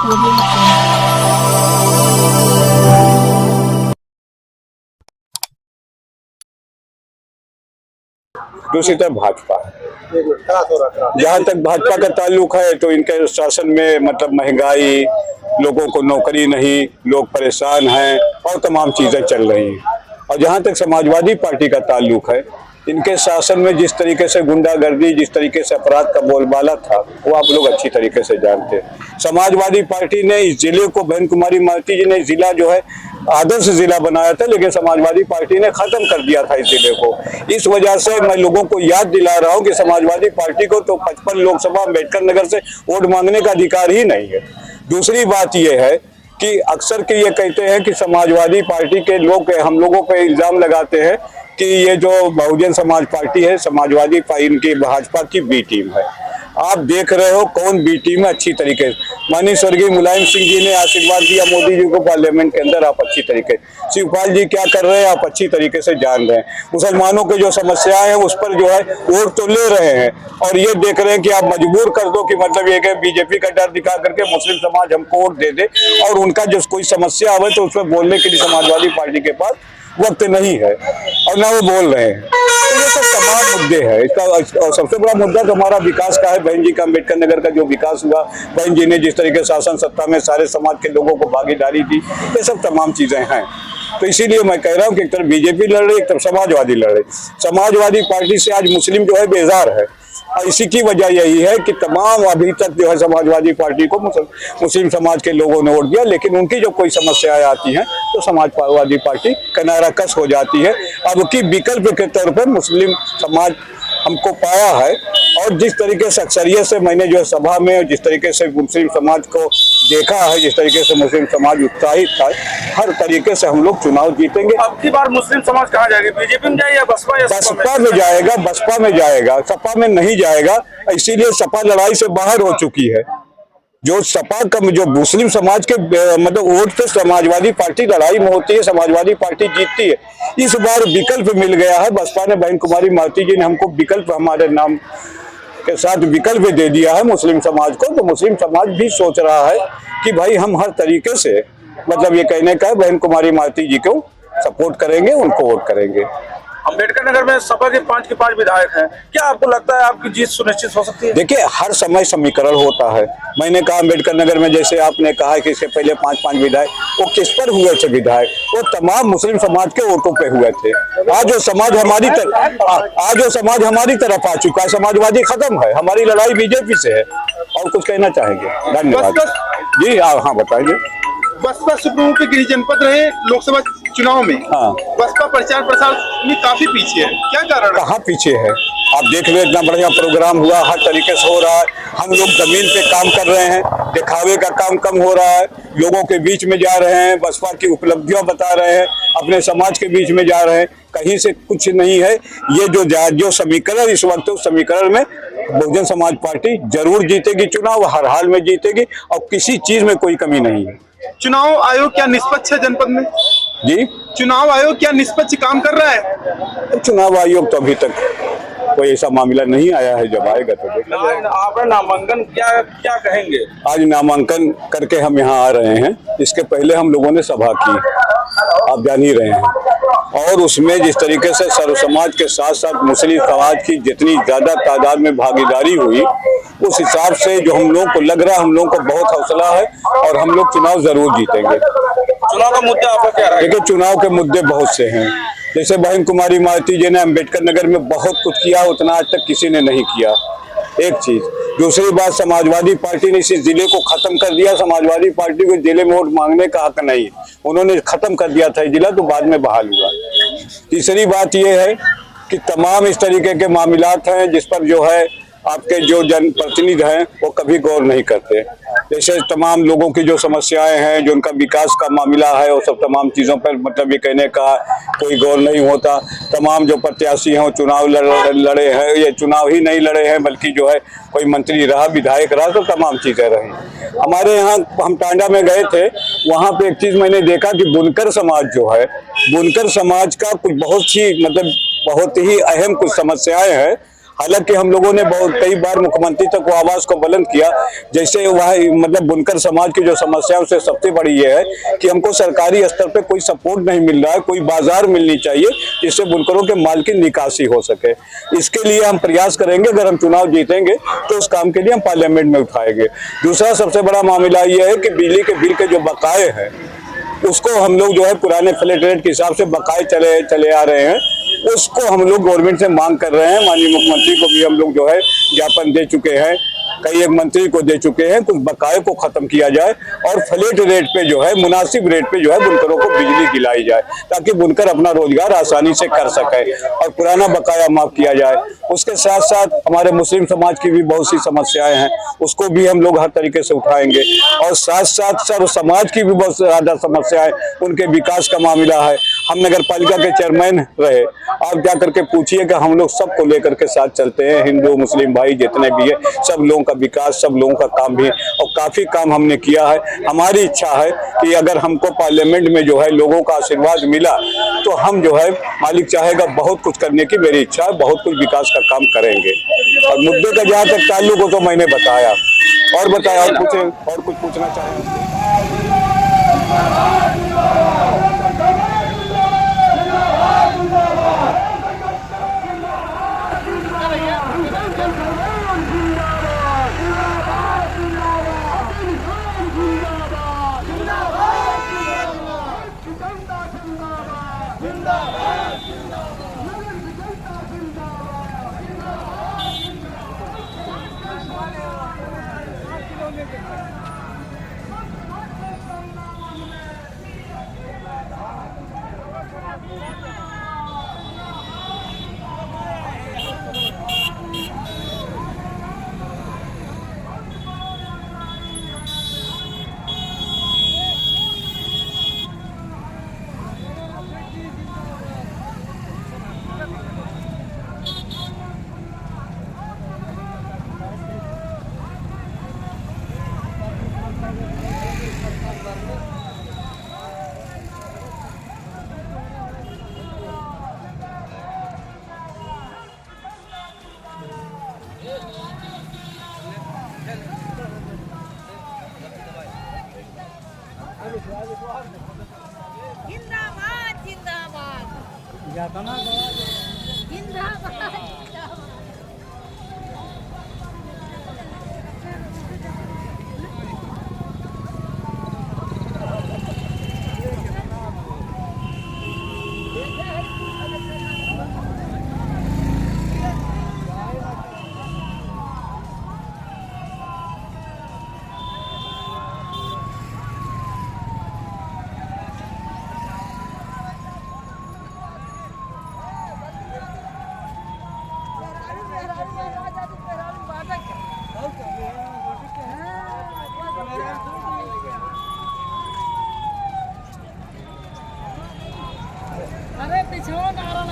दूसरी तरफ भाजपा है। जहाँ तक भाजपा का ताल्लुक है तो इनके शासन में मतलब महंगाई, लोगों को नौकरी नहीं, लोग परेशान हैं और तमाम चीजें चल रही हैं। और जहाँ तक समाजवादी पार्टी का ताल्लुक है, इनके शासन में जिस तरीके से गुंडागर्दी, जिस तरीके से अपराध का बोलबाला था, वो आप लोग अच्छी तरीके से जानते हैं। समाजवादी पार्टी ने इस जिले को, बहन कुमारी मालती जी ने जिला जो है आदर्श जिला बनाया था, लेकिन समाजवादी पार्टी ने खत्म कर दिया था इस जिले को। इस वजह से मैं लोगों को याद दिला रहा हूं कि समाजवादी पार्टी को तो 55 लोकसभा अम्बेडकर नगर से वोट मांगने का अधिकार ही नहीं है। दूसरी बात यह है कि अक्सर के ये कहते हैं कि समाजवादी पार्टी के लोग हम लोगों पे इल्जाम लगाते हैं कि ये जो बहुजन समाज पार्टी है, समाजवादी इनकी भाजपा की बी टीम है। आप देख रहे हो कौन बी टीम है अच्छी तरीके से। माननीय स्वर्गीय मुलायम सिंह जी ने आशीर्वाद दिया मोदी जी को पार्लियामेंट के अंदर, आप अच्छी तरीके। शिवपाल जी क्या कर रहे हैं आप अच्छी तरीके से जान रहे हैं। मुसलमानों के जो समस्याएं हैं उस पर जो है वोट तो ले रहे हैं, और ये देख रहे हैं कि आप मजबूर कर दो कि मतलब ये कि बीजेपी का डर दिखा करके मुस्लिम समाज हमको वोट दे दे, और उनका जो कोई समस्या आवे तो उसमें बोलने के लिए समाजवादी पार्टी के पास वक्त नहीं है और ना वो बोल रहे हैं। तो ये सब तमाम मुद्दे हैं। इसका सबसे बड़ा मुद्दा तो हमारा विकास का है। बहन जी का अम्बेडकर नगर का जो विकास हुआ, बहन जी ने जिस तरीके से शासन सत्ता में सारे समाज के लोगों को भागीदारी दी, ये सब तमाम चीजें हैं। तो इसीलिए मैं कह रहा हूँ कि एक तरफ बीजेपी लड़ रही, एक तरफ समाजवादी लड़ रही। समाजवादी पार्टी से आज मुस्लिम जो है बेजार है, और इसी की वजह यही है कि तमाम अभी तक जो है समाजवादी पार्टी को मुस्लिम समाज के लोगों ने वोट दिया, लेकिन उनकी जब कोई समस्याएं आती हैं तो समाजवादी पार्टी किनारा कस हो जाती है। अब की विकल्प के तौर पर मुस्लिम समाज हमको पाया है, और जिस तरीके से अक्सरियत से मैंने जो है सभा में जिस तरीके से मुस्लिम समाज को देखा है, जिस तरीके से मुस्लिम समाज उत्साहित था, हर तरीके से हम लोग चुनाव जीतेंगे। अब की बार मुस्लिम समाज कहाँ जाएगा? बीजेपी में जाएगा या बसपा? बसपा में जाएगा, बसपा में जाएगा, सपा में नहीं जाएगा। इसीलिए सपा लड़ाई से बाहर हो चुकी है। जो सपा का जो मुस्लिम समाज के मतलब वोट पे समाजवादी पार्टी लड़ाई में होती है, समाजवादी पार्टी जीतती है। इस बार विकल्प मिल गया है। बसपा ने, बहन कुमारी मालती जी ने हमको विकल्प, हमारे नाम के साथ विकल्प दे दिया है मुस्लिम समाज को। तो मुस्लिम समाज भी सोच रहा है कि भाई हम हर तरीके से, मतलब ये कहने का है, बहन कुमारी मालती जी को सपोर्ट करेंगे, उनको वोट करेंगे। अम्बेडकर नगर में सपा के 5 के 5 विधायक हैं, क्या आपको लगता है आपकी जीत सुनिश्चित हो सकती है? देखिए, हर समय समीकरण होता है। मैंने कहा अम्बेडकर नगर में, जैसे आपने कहा कि इससे पहले 5-5 विधायक, वो किस पर हुए थे विधायक? वो तमाम मुस्लिम समाज के वोटों पे हुए थे। आज जो समाज हमारी तरफ आ चुका है, समाजवादी खत्म है, हमारी लड़ाई बीजेपी से है। और कुछ कहना चाहेंगे? धन्यवाद जी। हाँ बताइए। बसपा सुप्रीमो के गृह जनपद रहे लोकसभा चुनाव में। हाँ, बसपा प्रचार प्रसार में काफी पीछे है, क्या कारण? कहाँ पीछे है? आप देख लो, इतना बढ़िया प्रोग्राम हुआ, हर तरीके से हो रहा है। हम लोग जमीन पे काम कर रहे हैं, दिखावे का काम कम हो रहा है, लोगों के बीच में जा रहे हैं, बसपा की उपलब्धियां बता रहे हैं, अपने समाज के बीच में जा रहे हैं। कहीं से कुछ नहीं है। ये जो समीकरण इस वक्त, उस समीकरण में बहुजन समाज पार्टी जरूर जीतेगी चुनाव, हर हाल में जीतेगी, और किसी चीज में कोई कमी नहीं है। चुनाव आयोग क्या निष्पक्ष है जनपद में? जी, चुनाव आयोग क्या निष्पक्ष काम कर रहा है? चुनाव आयोग तो अभी तक कोई ऐसा मामला नहीं आया है, जब आएगा तो देखा जाएगा। आपने नामांकन क्या कहेंगे? आज नामांकन करके हम यहाँ आ रहे हैं। इसके पहले हम लोगों ने सभा की, आप जान ही रहे हैं, और उसमें जिस तरीके से सर्व समाज के साथ साथ मुस्लिम समाज की जितनी ज्यादा तादाद में भागीदारी हुई, उस हिसाब से जो हम लोग को लग रहा है, हम लोग को बहुत हौसला है, और हम लोग चुनाव जरूर जीतेंगे। चुनाव का मुद्दा आपका क्या है? देखिए, चुनाव के मुद्दे बहुत से हैं। जैसे बहन कुमारी मालती जी ने अम्बेडकर नगर में बहुत कुछ किया, उतना आज तक किसी ने नहीं किया, एक चीज। दूसरी बात, समाजवादी पार्टी ने इस जिले को खत्म कर दिया। समाजवादी पार्टी को जिले में वोट मांगने का हक नहीं, उन्होंने खत्म कर दिया था जिला, तो बाद में बहाल हुआ। तीसरी बात यह है कि तमाम इस तरीके के मामलात हैं जिस पर जो है आपके जो जनप्रतिनिधि हैं वो कभी गौर नहीं करते। जैसे तमाम लोगों की जो समस्याएं हैं, जो उनका विकास का मामला है, वो सब तमाम चीज़ों पर मतलब ये कहने का कोई गौर नहीं होता। तमाम जो प्रत्याशी हैं वो चुनाव लड़े हैं, ये चुनाव ही नहीं लड़े हैं, बल्कि जो है कोई मंत्री रहा, विधायक रहा, तो तमाम चीज़ें रही। हमारे यहाँ हम टांडा में गए थे, वहाँ पे एक चीज़ मैंने देखा कि बुनकर समाज जो है, बुनकर समाज का कुछ बहुत ही मतलब बहुत ही अहम कुछ समस्याएं हैं। हालांकि हम लोगों ने बहुत कई बार मुख्यमंत्री तक वो आवाज को बुलंद किया। जैसे वह मतलब बुनकर समाज की जो समस्या है उससे सबसे बड़ी ये है कि हमको सरकारी स्तर पे कोई सपोर्ट नहीं मिल रहा है, कोई बाजार मिलनी चाहिए जिससे बुनकरों के माल की निकासी हो सके। इसके लिए हम प्रयास करेंगे, अगर हम चुनाव जीतेंगे तो उस काम के लिए हम पार्लियामेंट में उठाएंगे। दूसरा सबसे बड़ा मामला यह है कि बिजली के बिल के जो बकाये हैं उसको हम लोग जो है पुराने फ्लैट रेट के हिसाब से बकाये चले आ रहे हैं, उसको हम लोग गवर्नमेंट से मांग कर रहे हैं। माननीय मुख्यमंत्री को भी हम लोग जो है ज्ञापन दे चुके हैं, कई एक मंत्री को दे चुके हैं, कुछ बकाये को खत्म किया जाए और फ्लैट रेट पे जो है मुनासिब रेट पे जो है बुनकरों को बिजली दिलाई जाए ताकि बुनकर अपना रोजगार आसानी से कर सके और पुराना बकाया माफ किया जाए। उसके साथ साथ हमारे मुस्लिम समाज की भी बहुत सी समस्याएं हैं, उसको भी हम लोग हर तरीके से उठाएंगे और साथ साथ सर्व समाज की भी बहुत ज्यादा समस्याएं, उनके विकास का मामला है। हम नगर पालिका के चेयरमैन रहे, आप जा करके पूछिए कि हम लोग सबको लेकर के साथ चलते हैं, हिंदू मुस्लिम भाई जितने भी है, सब लोगों का विकास, सब लोगों का काम भी और काफी काम हमने किया है। हमारी इच्छा है कि अगर हमको पार्लियामेंट में जो है लोगों का आशीर्वाद मिला तो हम जो है मालिक चाहेगा बहुत कुछ करने की मेरी इच्छा है, बहुत कुछ विकास का काम करेंगे। और मुद्दे का जहाँ तक ताल्लुक हो तो मैंने बताया और कुछ पूछना चाहेंगे। जिंदाबाद जिंदाबाद जिंदाबाद। अरे पिछड़ो नारा